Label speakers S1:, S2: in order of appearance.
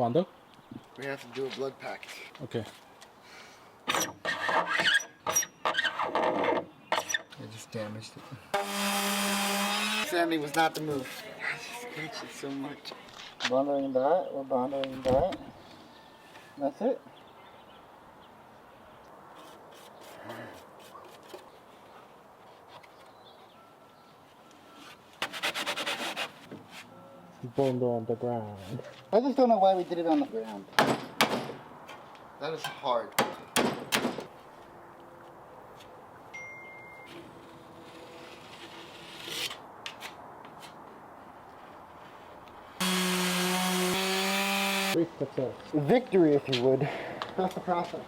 S1: Bondo?
S2: We have to do a blood pact.
S1: Okay.
S2: I just damaged it. Sanding was not the move. I just hate you so much. Bondoing that, we're bondoing that. That's it.
S1: Bondo on the ground.
S2: I just don't know why we did it on the ground. That is hard.
S1: Great success.
S2: Victory, if you would. That's the process.